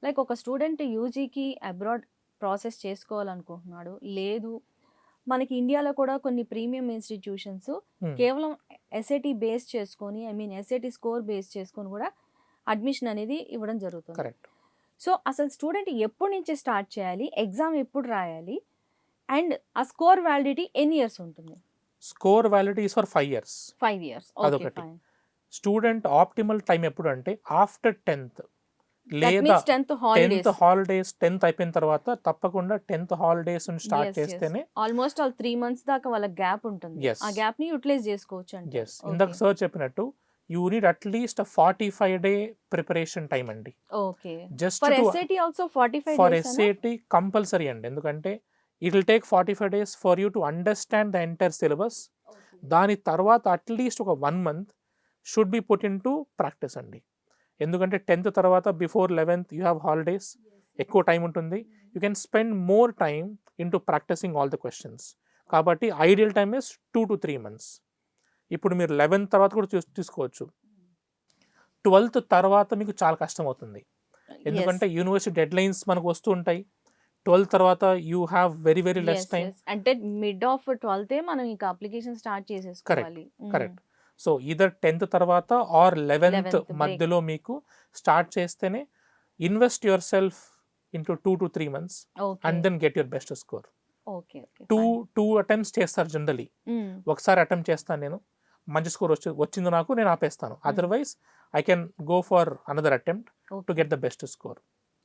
Like ఒక student యూజీకి abroad process చేసుకోవాలనుకుంటున్నాడు. లేదు మనకి ఇండియాలో కూడా కొన్ని ప్రీమియం ఇన్‌స్టిట్యూషన్స్ కేవలం ఎస్ఏటీ బేస్ చేసుకొని ఎస్ఏటీ స్కోర్ బేస్ చేసుకొని కూడా అడ్మిషన్ అనేది ఇవ్వడం జరుగుతుంది. కరెక్ట్. సో అసలు స్టూడెంట్ ఎప్పటి నుంచి స్టార్ట్ చేయాలి? ఎగ్జామ్ ఎప్పుడు రాయాలి? అండ్ ఆ స్కోర్ వ్యాలిడిటీ ఎన్ని ఇయర్స్ ఉంటుంది? Score validity is for 5 years. 5 years. Okay అదొకటి. ఫైన్. స్టూడెంట్ ఆప్టిమల్ టైం ఎప్పుడు అంటే ఆఫ్టర్ 10th దట్ లేదా means 10th holidays. 10th holidays 10th అయిపోయిన తర్వాత తప్పకుండా 10th హాలిడేస్ స్టార్ట్ చేస్తేనే. ఆల్మోస్ట్ ఆల్ 3 months దాకా వాళ్ళ గ్యాప్ ఉంటుంది. Yes. ఆ గ్యాప్ ని యూటిలైజ్ చేసుకోవచ్చు అంటే. ఎస్, ఇందాక సార్ చెప్పినట్టు you need at least 45 day preparation time అండి. Okay. Just for SAT also 45 for days. SAT compulsory అండి, ఎందుకంటే it will take 45 days for you to understand the entire syllabus. దాని తర్వాత అట్లీస్ట్ ఒక 1 month should be put in to practice అండి. ఎందుకంటే 10th తర్వాత before 11th you have holidays, ఎక్కువ time ఉంటుంది. You can spend more time in to practicing all the questions. కాబట్టి ideal time is 2 to 3 months. ఇప్పుడు మీరు 11th తర్వాత కూడా తీసుకోవచ్చు. 12th తర్వాత మీకు చాలా కష్టం అవుతుంది, ఎందుకంటే యూనివర్సిటీ డెడ్ లైన్స్ మనకు వస్తూ ఉంటాయి. 12th తర్వాత you have very very less time. అంటే మిడ్ ఆఫ్ 12th మనం ఇంకా అప్లికేషన్ స్టార్ట్ చేసేసుకోవాలి. కరెక్ట్. సో ఈదర్ 10th తర్వాత ఆర్ 11th మధ్యలో మీకు స్టార్ట్ చేస్తేనే invest yourself into 2 to 3 months and then get your best score. Two attempts చేస్తారు generally. ఒకసారి అటెంప్ట్ చేస్తాను నేను, మంచి స్కోర్ వచ్చింది నాకు, నేను ఆపేస్తాను. Otherwise I can go for another attempt to get the best score.